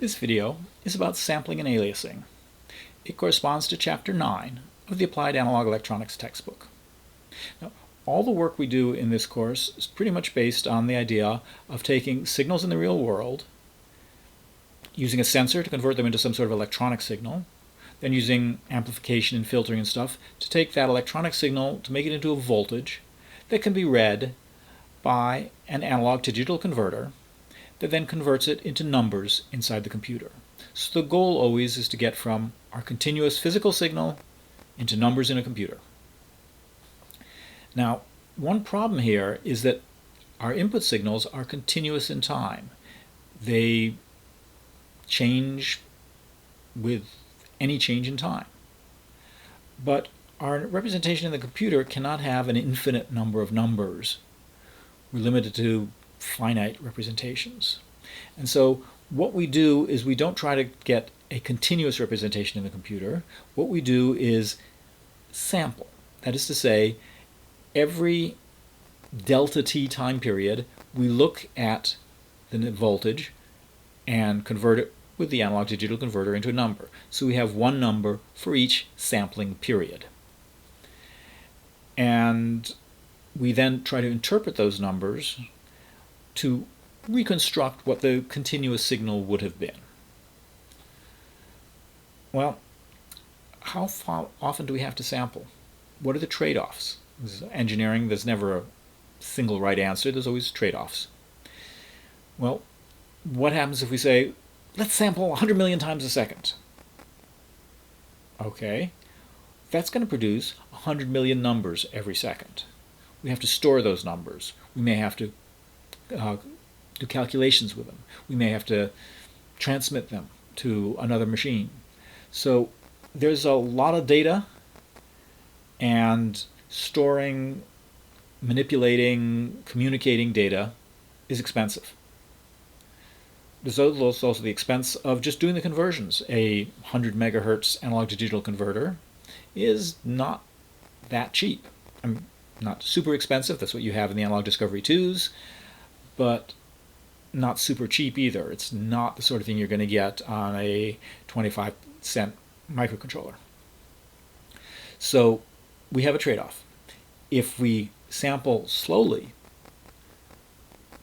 This video is about sampling and aliasing. It corresponds to Chapter 9 of the Applied Analog Electronics textbook. Now, all the work we do in this course is pretty much based on the idea of taking signals in the real world, using a sensor to convert them into some sort of electronic signal, then using amplification and filtering and stuff to take that electronic signal to make it into a voltage that can be read by an analog to digital converter that then converts it into numbers inside the computer. So the goal always is to get from our continuous physical signal into numbers in a computer. Now, one problem here is that our input signals are continuous in time. They change with any change in time. But our representation in the computer cannot have an infinite number of numbers. We're limited to finite representations. And so what we do is we don't try to get a continuous representation in the computer. What we do is sample. That is to say, every delta t time period, we look at the voltage and convert it with the analog to digital converter into a number. So we have one number for each sampling period. And we then try to interpret those numbers to reconstruct what the continuous signal would have been. Well, how often do we have to sample? What are the trade-offs? Engineering, there's never a single right answer. There's always trade-offs. Well, what happens if we say, let's sample 100 million times a second? Okay, that's going to produce 100 million numbers every second. We have to store those numbers. We may have to do calculations with them. We may have to transmit them to another machine. So there's a lot of data, and storing, manipulating, communicating data is expensive. There's also the expense of just doing the conversions. A 100 megahertz analog to digital converter is not that cheap. I mean, not super expensive, that's what you have in the Analog Discovery 2s, but not super cheap either. It's not the sort of thing you're going to get on a 25-cent microcontroller. So we have a trade-off. If we sample slowly,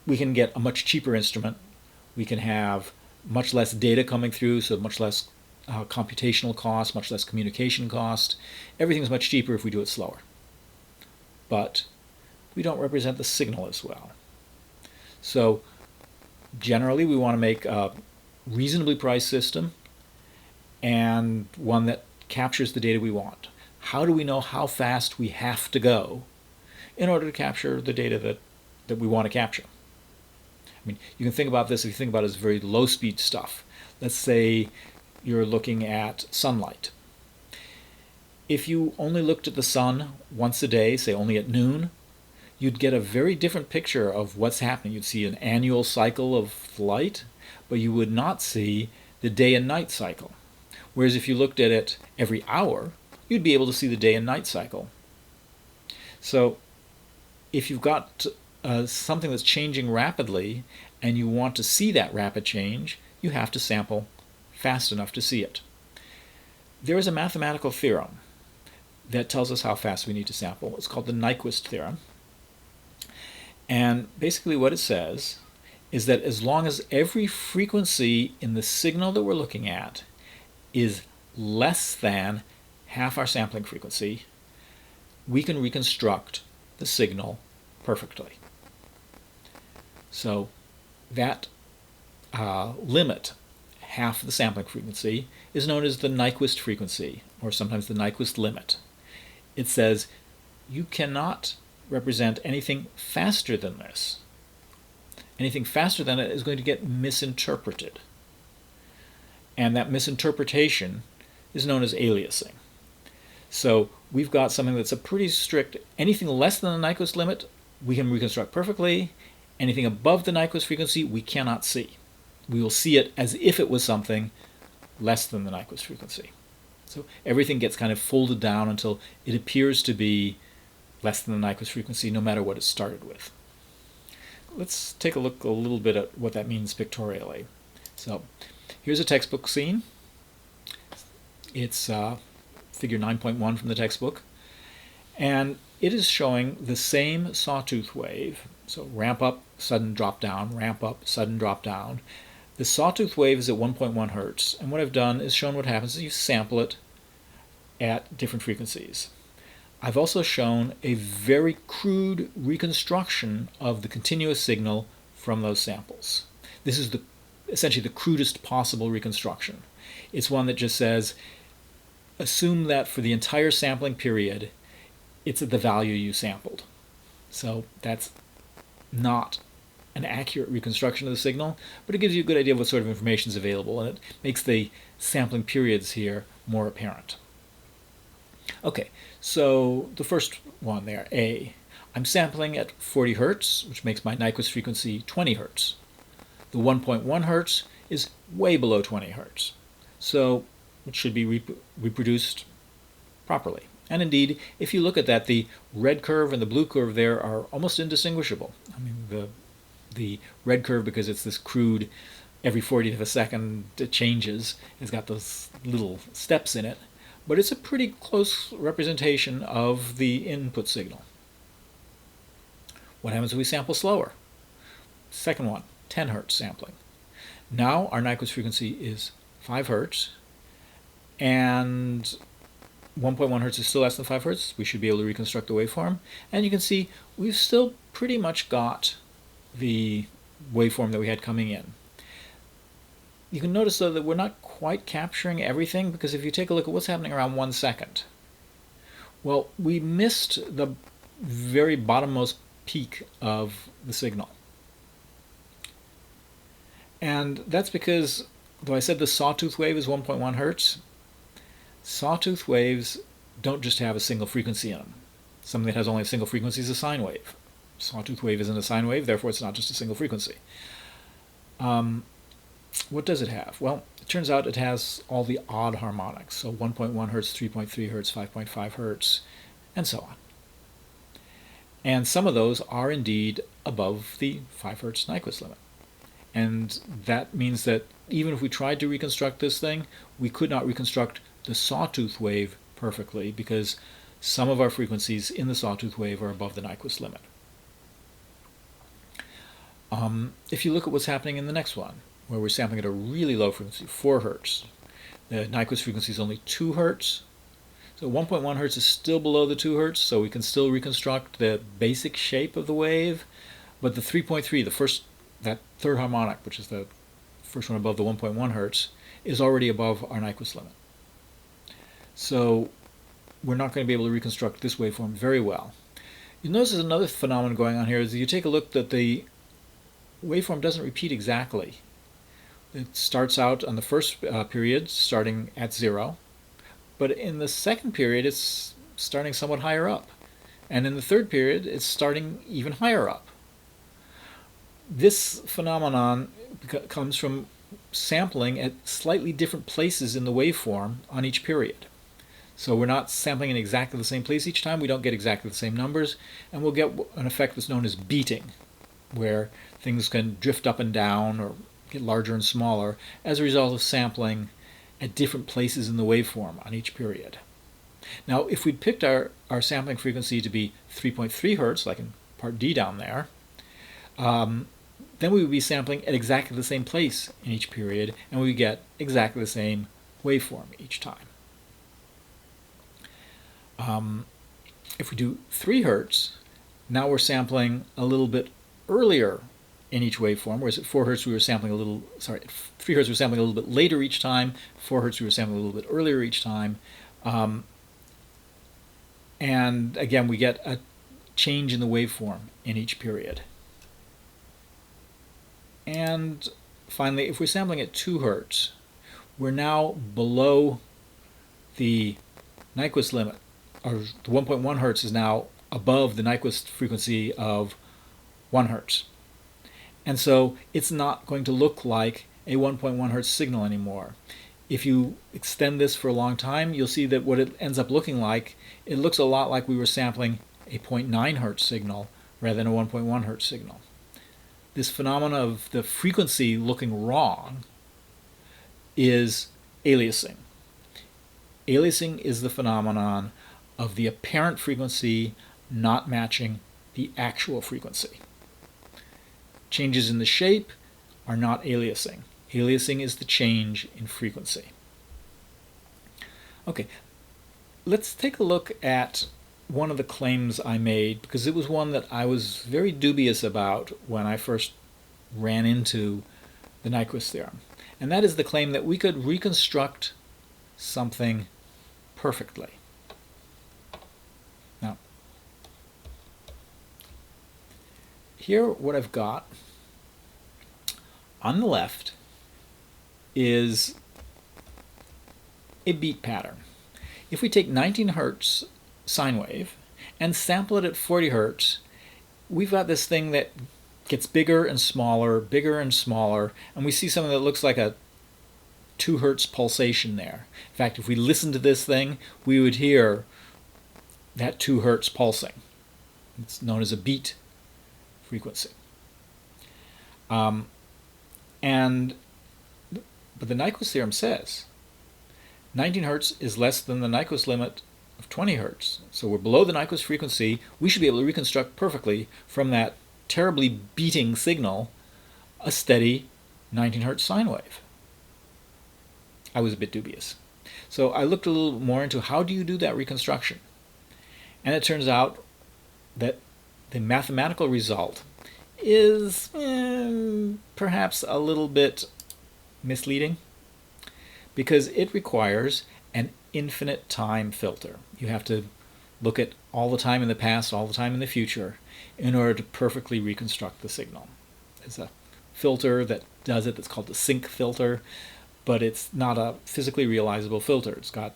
we can get a much cheaper instrument. We can have much less data coming through, so much less computational cost, much less communication cost. Everything's much cheaper if we do it slower. But we don't represent the signal as well. So generally we want to make a reasonably priced system and one that captures the data we want. How do we know how fast we have to go in order to capture the data that we want to capture? I mean, you can think about this if you think about it as very low speed stuff. Let's say you're looking at sunlight. If you only looked at the sun once a day, say only at noon, you'd get a very different picture of what's happening. You'd see an annual cycle of light, but you would not see the day and night cycle. Whereas if you looked at it every hour, you'd be able to see the day and night cycle. So if you've got something that's changing rapidly and you want to see that rapid change, you have to sample fast enough to see it. There is a mathematical theorem that tells us how fast we need to sample. It's called the Nyquist Theorem. And basically what it says is that as long as every frequency in the signal that we're looking at is less than half our sampling frequency, we can reconstruct the signal perfectly. So that limit, half the sampling frequency, is known as the Nyquist frequency, or sometimes the Nyquist limit. It says you cannot represent anything faster than this. Anything faster than it is going to get misinterpreted. And that misinterpretation is known as aliasing. So we've got something that's a pretty strict, anything less than the Nyquist limit, we can reconstruct perfectly. Anything above the Nyquist frequency, we cannot see. We will see it as if it was something less than the Nyquist frequency. So everything gets kind of folded down until it appears to be less than the Nyquist frequency, no matter what it started with. Let's take a look a little bit at what that means pictorially. So Here's a textbook scene. It's figure 9.1 from the textbook. And it is showing the same sawtooth wave. So ramp up, sudden drop down, ramp up, sudden drop down. The sawtooth wave is at 1.1 hertz. And what I've done is shown what happens is you sample it at different frequencies. I've also shown a very crude reconstruction of the continuous signal from those samples. This is essentially the crudest possible reconstruction. It's one that just says, assume that for the entire sampling period, it's at the value you sampled. So that's not an accurate reconstruction of the signal, but it gives you a good idea of what sort of information is available, and it makes the sampling periods here more apparent. Okay, so the first one there, A. I'm sampling at 40 hertz, which makes my Nyquist frequency 20 hertz. The 1.1 hertz is way below 20 hertz, so it should be reproduced properly. And indeed, if you look at that, the red curve and the blue curve there are almost indistinguishable. I mean, the red curve, because it's this crude, every 40th of a second it changes, it's got those little steps in it, but it's a pretty close representation of the input signal. What happens if we sample slower? Second one, 10 hertz sampling. Now our Nyquist frequency is 5 hertz, and 1.1 hertz is still less than 5 hertz. We should be able to reconstruct the waveform. And you can see we've still pretty much got the waveform that we had coming in. You can notice, though, that we're not quite capturing everything, because if you take a look at what's happening around 1 second, well, we missed the very bottommost peak of the signal. And that's because, though I said the sawtooth wave is 1.1 hertz, sawtooth waves don't just have a single frequency in them. Something that has only a single frequency is a sine wave. Sawtooth wave isn't a sine wave, therefore it's not just a single frequency. What does it have? Well, it turns out it has all the odd harmonics, so 1.1 hertz, 3.3 hertz, 5.5 hertz, and so on. And some of those are indeed above the 5 hertz Nyquist limit. And that means that even if we tried to reconstruct this thing, we could not reconstruct the sawtooth wave perfectly, because some of our frequencies in the sawtooth wave are above the Nyquist limit. If you look at what's happening in the next one, where we're sampling at a really low frequency, 4 hertz, the Nyquist frequency is only 2 hertz. So 1.1 hertz is still below the 2 hertz, so we can still reconstruct the basic shape of the wave, but the 3.3, that third harmonic, which is the first one above the 1.1 hertz, is already above our Nyquist limit. So we're not going to be able to reconstruct this waveform very well. You'll notice there's another phenomenon going on here. Is you take a look that the waveform doesn't repeat exactly. It starts out on the first period starting at 0, but in the second period it's starting somewhat higher up, and in the third period it's starting even higher up. This phenomenon comes from sampling at slightly different places in the waveform on each period. So we're not sampling in exactly the same place each time, we don't get exactly the same numbers, and we'll get an effect that's known as beating, where things can drift up and down or get larger and smaller as a result of sampling at different places in the waveform on each period. Now, if we'd picked our sampling frequency to be 3.3 hertz, like in part D down there, then we would be sampling at exactly the same place in each period, and we would get exactly the same waveform each time. If we do 3 hertz, now we're sampling a little bit earlier in each waveform, whereas at 4 hertz we were sampling at 3 hertz we were sampling a little bit later each time, 4 hertz we were sampling a little bit earlier each time, and again we get a change in the waveform in each period. And finally, if we're sampling at 2 hertz, we're now below the Nyquist limit, or the 1.1 hertz is now above the Nyquist frequency of 1 hertz. And so it's not going to look like a 1.1 hertz signal anymore. If you extend this for a long time, you'll see that what it ends up looking like, it looks a lot like we were sampling a 0.9 hertz signal rather than a 1.1 hertz signal. This phenomenon of the frequency looking wrong is aliasing. Aliasing is the phenomenon of the apparent frequency not matching the actual frequency. Changes in the shape are not aliasing. Aliasing is the change in frequency. Okay, let's take a look at one of the claims I made, because it was one that I was very dubious about when I first ran into the Nyquist theorem. And that is the claim that we could reconstruct something perfectly. Now, here what I've got on the left is a beat pattern. If we take 19 hertz sine wave and sample it at 40 hertz, we've got this thing that gets bigger and smaller, and we see something that looks like a 2 hertz pulsation there. In fact, if we listen to this thing, we would hear that 2 hertz pulsing. It's known as a beat frequency. But the Nyquist theorem says 19 hertz is less than the Nyquist limit of 20 hertz. So we're below the Nyquist frequency. We should be able to reconstruct perfectly from that terribly beating signal a steady 19 hertz sine wave. I was a bit dubious. So I looked a little more into how do you do that reconstruction. And it turns out that the mathematical result is perhaps a little bit misleading, because it requires an infinite time filter. You have to look at all the time in the past, all the time in the future, in order to perfectly reconstruct the signal. There's a filter that does it that's called the sync filter, but it's not a physically realizable filter. It's got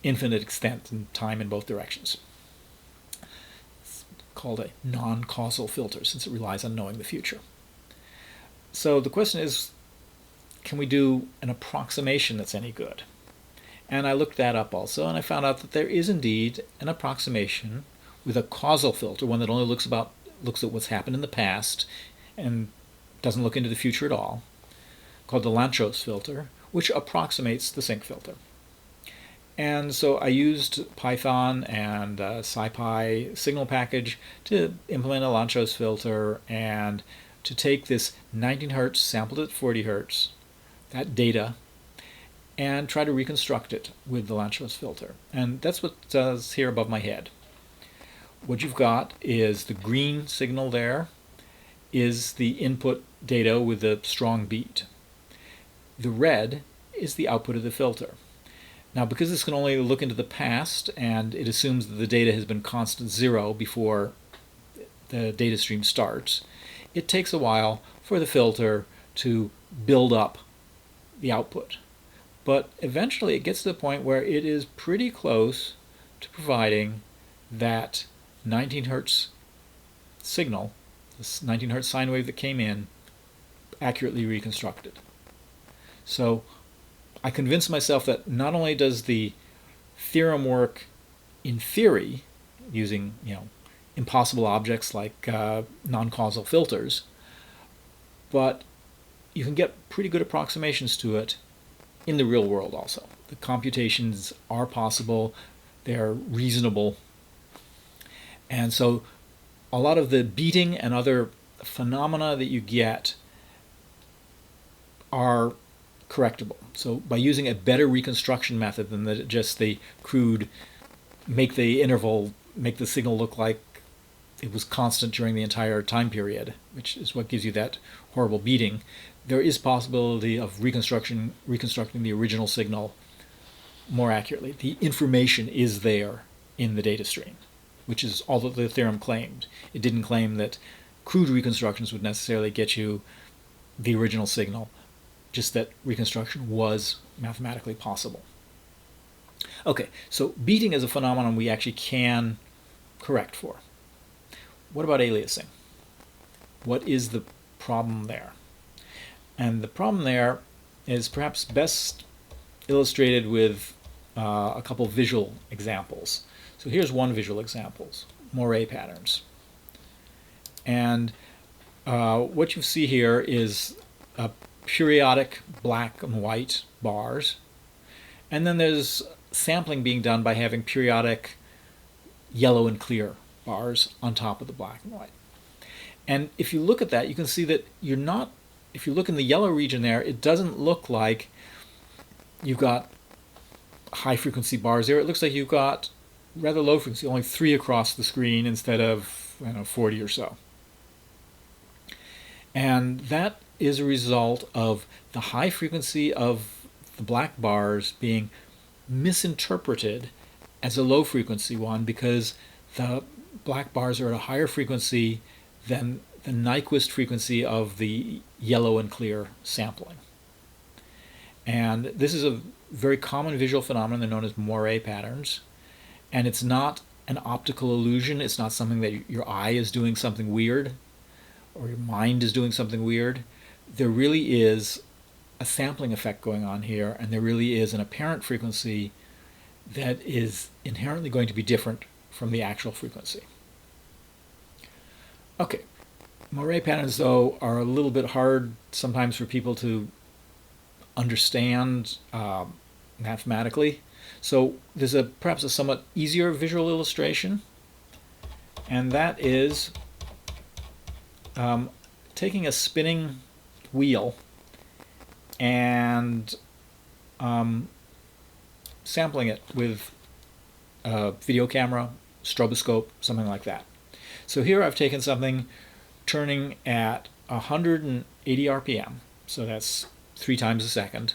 infinite extent and time in both directions. It's called a non-causal filter since it relies on knowing the future. So the question is, can we do an approximation that's any good? And I looked that up also, and I found out that there is indeed an approximation with a causal filter, one that only looks at what's happened in the past and doesn't look into the future at all, called the Lanczos filter, which approximates the sync filter. And so I used Python and SciPy signal package to implement a Lanczos filter and to take this 19 hertz sampled at 40 hertz, that data, and try to reconstruct it with the Lanczos filter. And that's what it does here above my head. What you've got is the green signal there is the input data with a strong beat. The red is the output of the filter. Now, because this can only look into the past and it assumes that the data has been constant 0 before the data stream starts, it takes a while for the filter to build up the output. But eventually it gets to the point where it is pretty close to providing that 19 hertz signal, this 19 hertz sine wave that came in, accurately reconstructed. So I convinced myself that not only does the theorem work in theory using impossible objects like non-causal filters, but you can get pretty good approximations to it in the real world also. The computations are possible, they're reasonable, and so a lot of the beating and other phenomena that you get are correctable. So by using a better reconstruction method than just the crude make the signal look like it was constant during the entire time period, which is what gives you that horrible beating, there is possibility of reconstructing the original signal more accurately. The information is there in the data stream, which is all that the theorem claimed. It didn't claim that crude reconstructions would necessarily get you the original signal, just that reconstruction was mathematically possible. Okay, so beating is a phenomenon we actually can correct for. What about aliasing? What is the problem there? And the problem there is perhaps best illustrated with a couple visual examples. So here's one visual example, Moire patterns. And what you see here is a periodic black and white bars. And then there's sampling being done by having periodic yellow and clear bars on top of the black and white. And if you look at that, you can see that you're not, if you look in the yellow region there, it doesn't look like you've got high frequency bars there. It looks like you've got rather low frequency, only 3 across the screen instead of 40 or so. And that is a result of the high frequency of the black bars being misinterpreted as a low frequency one, because the black bars are at a higher frequency than the Nyquist frequency of the yellow and clear sampling. And this is a very common visual phenomenon. They're known as Moire patterns. And it's not an optical illusion. It's not something that your eye is doing something weird or your mind is doing something weird. There really is a sampling effect going on here, and there really is an apparent frequency that is inherently going to be different from the actual frequency. Okay, Moire patterns, though, are a little bit hard sometimes for people to understand mathematically. So there's perhaps a somewhat easier visual illustration, and that is taking a spinning wheel and sampling it with a video camera, stroboscope, something like that. So here I've taken something turning at 180 RPM, so that's 3 times a second,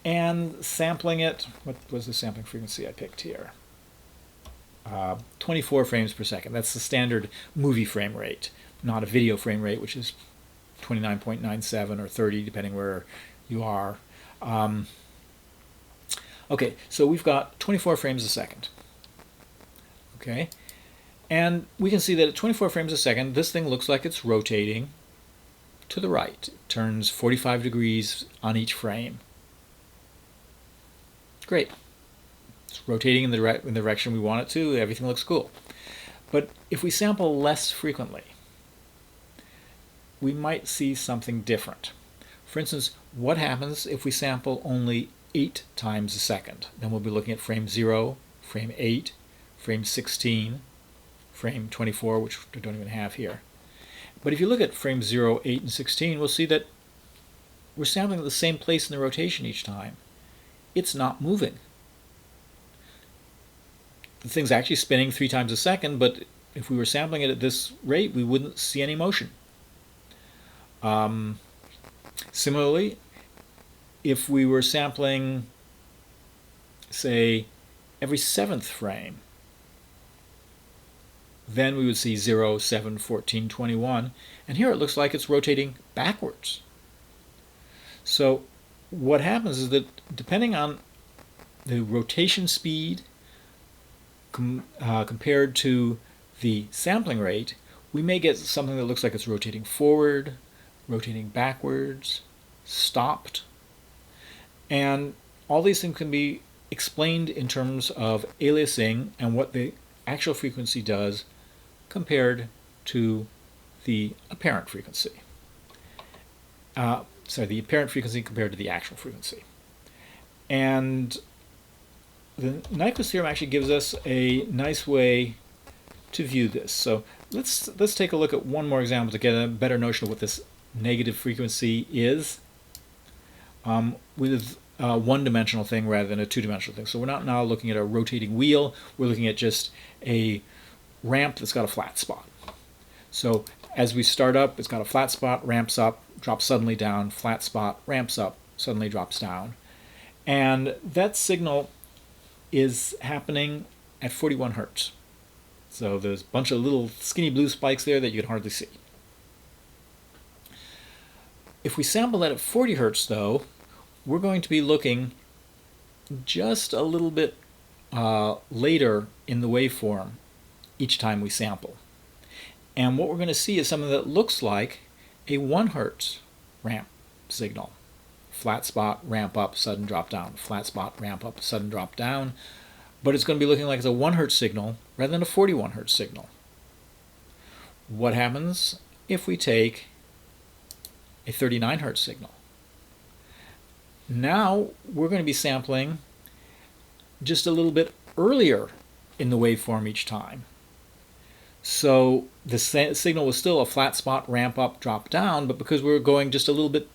and sampling it, what was the sampling frequency I picked here? 24 frames per second. That's the standard movie frame rate, not a video frame rate, which is 29.97 or 30, depending where you are. Okay, so we've got 24 frames a second. Okay, and we can see that at 24 frames a second, this thing looks like it's rotating to the right. It turns 45 degrees on each frame. Great. It's rotating in the direction we want it to. Everything looks cool. But if we sample less frequently, we might see something different. For instance, what happens if we sample only 8 times a second? Then we'll be looking at frame 0, frame 8, frame 16, frame 24, which I don't even have here. But if you look at frames 0, 8, and 16, we'll see that we're sampling at the same place in the rotation each time. It's not moving. The thing's actually spinning 3 times a second, but if we were sampling it at this rate, we wouldn't see any motion. Similarly, if we were sampling, say, every 7th frame, then we would see 0, 7, 14, 21, and here it looks like it's rotating backwards. So what happens is that depending on the rotation speed compared to the sampling rate, we may get something that looks like it's rotating forward, rotating backwards, stopped. And all these things can be explained in terms of aliasing and what the actual frequency does compared to the apparent frequency. The apparent frequency compared to the actual frequency. And the Nyquist theorem actually gives us a nice way to view this. So let's take a look at one more example to get a better notion of what this negative frequency is with a one-dimensional thing rather than a two-dimensional thing. So we're not now looking at a rotating wheel, we're looking at just a ramp that's got a flat spot. So as we start up, it's got a flat spot, ramps up, drops suddenly down, flat spot, ramps up, suddenly drops down. And that signal is happening at 41 hertz. So there's a bunch of little skinny blue spikes there that you can hardly see. If we sample that at 40 hertz, though, we're going to be looking just a little bit later in the waveform each time we sample. And what we're going to see is something that looks like a 1 hertz ramp signal. Flat spot, ramp up, sudden drop down. Flat spot, ramp up, sudden drop down. But it's going to be looking like it's a 1 hertz signal rather than a 41 hertz signal. What happens if we take a 39 hertz signal. Now we're going to be sampling just a little bit earlier in the waveform each time. So the signal was still a flat spot, ramp up, drop down, but because we're going just a little bit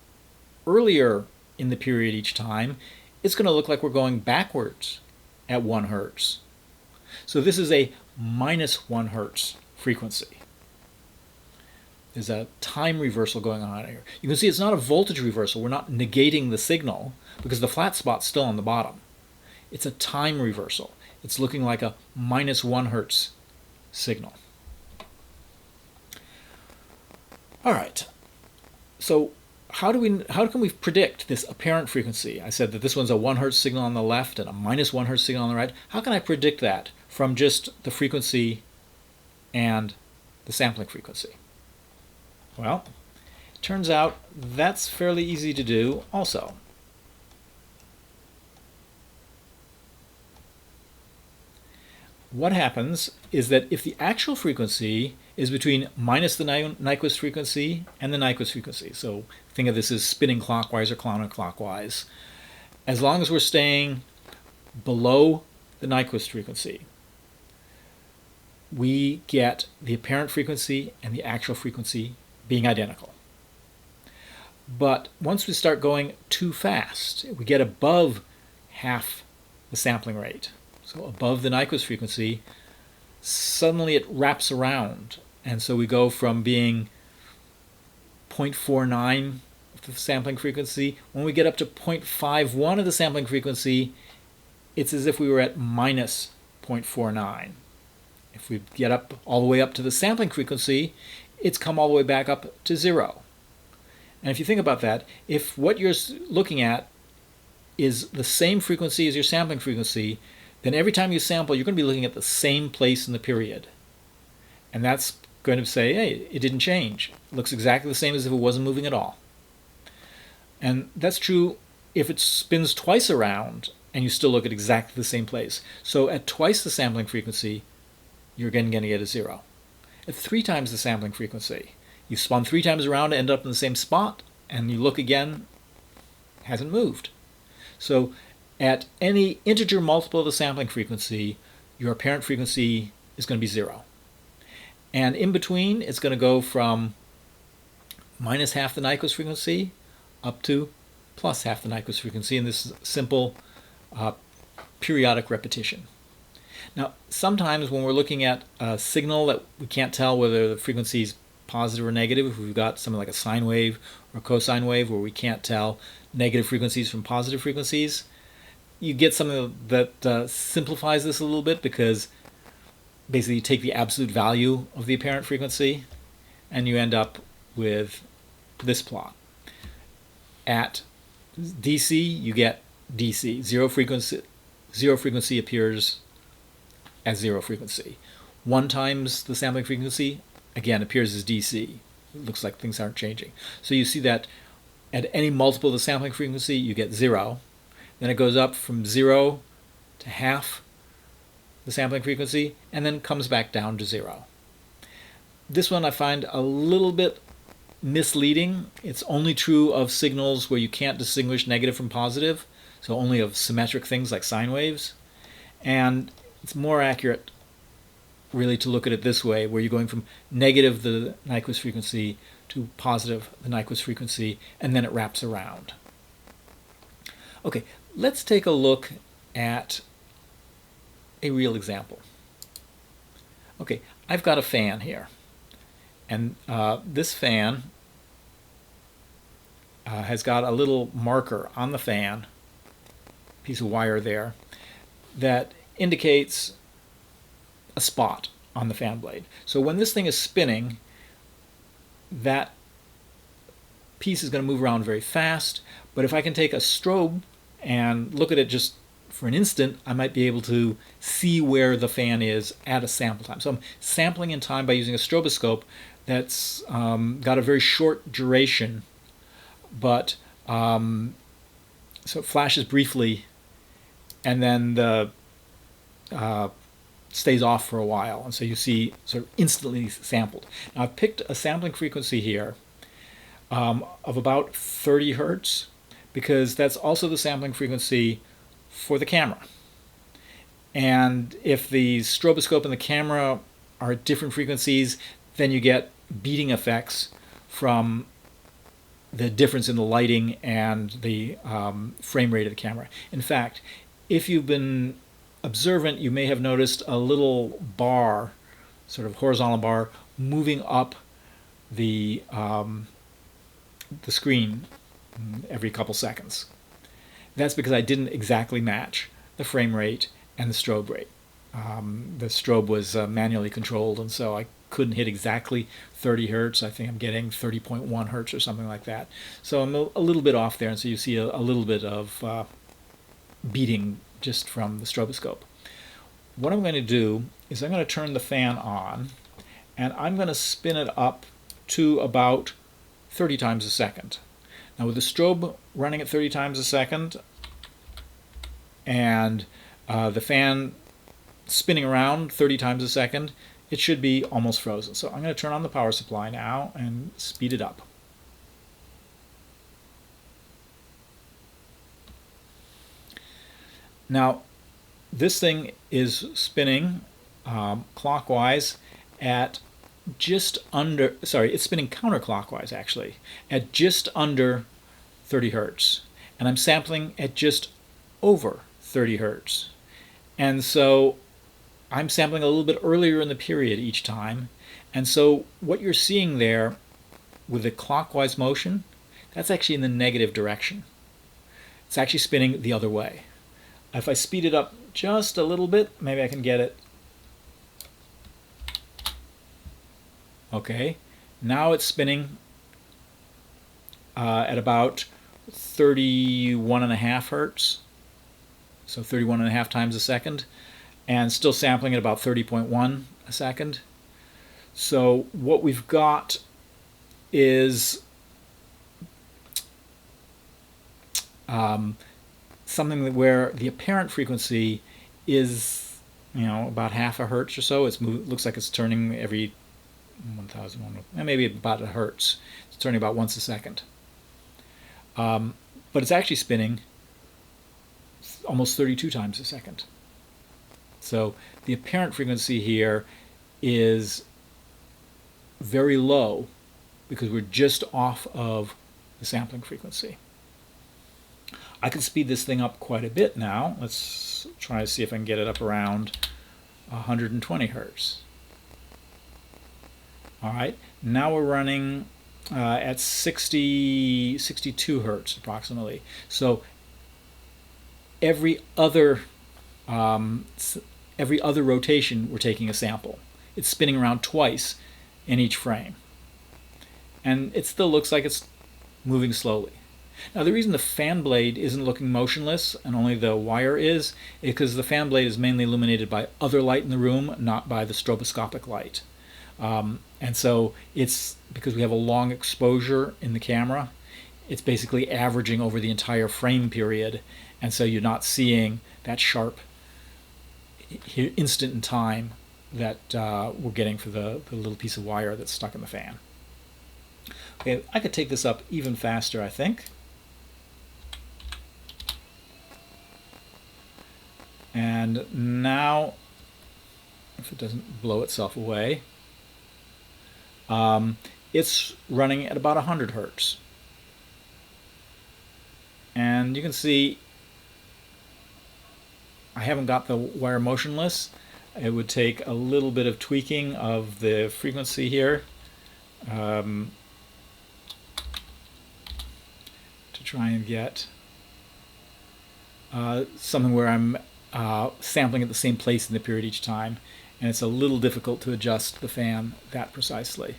earlier in the period each time, it's going to look like we're going backwards at 1 hertz. So this is a -1 hertz frequency. There's a time reversal going on here. You can see it's not a voltage reversal. We're not negating the signal because the flat spot's still on the bottom. It's a time reversal. It's looking like a -1 hertz signal. All right. So how can we predict this apparent frequency? I said that this one's a 1 hertz signal on the left and a -1 hertz signal on the right. How can I predict that from just the frequency and the sampling frequency? Well, it turns out that's fairly easy to do also. What happens is that if the actual frequency is between minus the Nyquist frequency and the Nyquist frequency, so think of this as spinning clockwise or counterclockwise, as long as we're staying below the Nyquist frequency, we get the apparent frequency and the actual frequency being identical. But once we start going too fast, we get above half the sampling rate, so above the Nyquist frequency, suddenly it wraps around. And so we go from being 0.49 of the sampling frequency. When we get up to 0.51 of the sampling frequency, it's as if we were at minus 0.49. If we get up all the way up to the sampling frequency, it's come all the way back up to 0. And if you think about that, if what you're looking at is the same frequency as your sampling frequency, then every time you sample, you're going to be looking at the same place in the period. And that's going to say, hey, it didn't change. It looks exactly the same as if it wasn't moving at all. And that's true if it spins twice around and you still look at exactly the same place. So at twice the sampling frequency, you're again going to get a 0. At 3 times the sampling frequency, you spun 3 times around and end up in the same spot, and you look again, it hasn't moved. So at any integer multiple of the sampling frequency, your apparent frequency is going to be 0. And in between, it's going to go from minus half the Nyquist frequency up to plus half the Nyquist frequency in this simple periodic repetition. Now, sometimes when we're looking at a signal that we can't tell whether the frequency is positive or negative, if we've got something like a sine wave or cosine wave where we can't tell negative frequencies from positive frequencies, you get something that simplifies this a little bit, because basically you take the absolute value of the apparent frequency and you end up with this plot. At DC, you get DC. Zero frequency appears as 0 frequency. 1 times the sampling frequency, again, appears as DC. It looks like things aren't changing. So you see that at any multiple of the sampling frequency, you get 0. Then it goes up from 0 to half the sampling frequency, and then comes back down to 0. This one I find a little bit misleading. It's only true of signals where you can't distinguish negative from positive, so only of symmetric things like sine waves. And it's more accurate really to look at it this way, where you're going from negative the Nyquist frequency to positive the Nyquist frequency, and then it wraps around. Okay, let's take a look at a real example. Okay, I've got a fan here, and this fan has got a little marker on the fan, piece of wire there, that indicates a spot on the fan blade. So when this thing is spinning, that piece is going to move around very fast, but if I can take a strobe and look at it just for an instant, I might be able to see where the fan is at a sample time. So I'm sampling in time by using a stroboscope that's got a very short duration, but so it flashes briefly and then the stays off for a while, and so you see sort of instantly sampled. Now I've picked a sampling frequency here of about 30 hertz, because that's also the sampling frequency for the camera. And if the stroboscope and the camera are at different frequencies, then you get beating effects from the difference in the lighting and the frame rate of the camera. In fact, if you've been observant, you may have noticed a little bar, sort of horizontal bar, moving up the screen every couple seconds. That's because I didn't exactly match the frame rate and the strobe rate. The strobe was manually controlled, and so I couldn't hit exactly 30 hertz. I think I'm getting 30.1 hertz or something like that. So I'm a little bit off there, and so you see a little bit of beating just from the stroboscope. What I'm going to do is I'm going to turn the fan on, and I'm going to spin it up to about 30 times a second. Now with the strobe running at 30 times a second and the fan spinning around 30 times a second, it should be almost frozen. So I'm going to turn on the power supply now and speed it up. Now this thing is spinning clockwise at just under, sorry, it's spinning counterclockwise actually, at just under 30 hertz. And I'm sampling at just over 30 hertz. And so I'm sampling a little bit earlier in the period each time. And so what you're seeing there with the clockwise motion, that's actually in the negative direction. It's actually spinning the other way. If I speed it up just a little bit, maybe I can get it. Okay, now it's spinning at about 31.5 hertz, so 31.5 times a second, and still sampling at about 30.1 a second. So what we've got is something where the apparent frequency is, about half a hertz or so. It looks like it's turning every 1,000, maybe about a hertz. It's turning about once a second. But it's actually spinning almost 32 times a second. So the apparent frequency here is very low because we're just off of the sampling frequency. I can speed this thing up quite a bit now. Let's try to see if I can get it up around 120 hertz. All right, now we're running at 62 hertz approximately. So every other rotation, we're taking a sample. It's spinning around twice in each frame, and it still looks like it's moving slowly. Now the reason the fan blade isn't looking motionless and only the wire is because the fan blade is mainly illuminated by other light in the room, not by the stroboscopic light. And so it's because we have a long exposure in the camera, it's basically averaging over the entire frame period, and so you're not seeing that sharp instant in time that we're getting for the little piece of wire that's stuck in the fan. Okay, I could take this up even faster, I think. And now, if it doesn't blow itself away, it's running at about 100 hertz. And you can see I haven't got the wire motionless. It would take a little bit of tweaking of the frequency here to try and get something where I'm sampling at the same place in the period each time, and it's a little difficult to adjust the fan that precisely.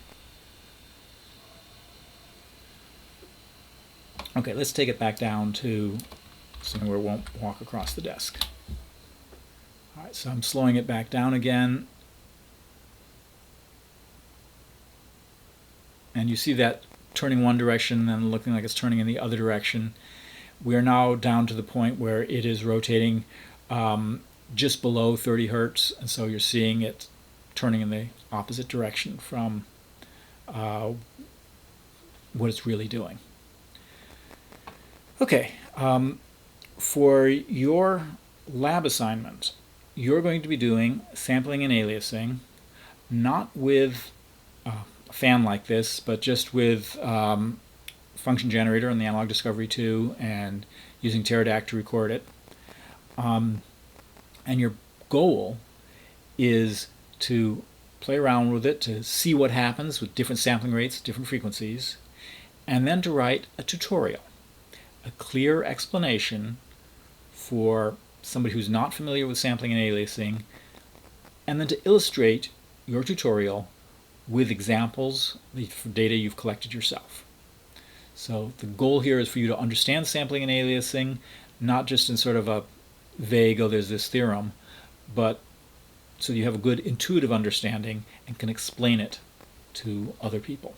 Okay, let's take it back down to something where it won't walk across the desk. All right, so I'm slowing it back down again. And you see that turning one direction and looking like it's turning in the other direction. We are now down to the point where it is rotating just below 30 hertz, and so you're seeing it turning in the opposite direction from what it's really doing. Okay, for your lab assignment, you're going to be doing sampling and aliasing, not with a fan like this, but just with function generator and the Analog Discovery 2 and using Pterodact to record it. And your goal is to play around with it to see what happens with different sampling rates, different frequencies, and then to write a tutorial, a clear explanation for somebody who's not familiar with sampling and aliasing, and then to illustrate your tutorial with examples of data you've collected yourself. So the goal here is for you to understand sampling and aliasing, not just in sort of a vague, oh, there's this theorem, but so you have a good intuitive understanding and can explain it to other people.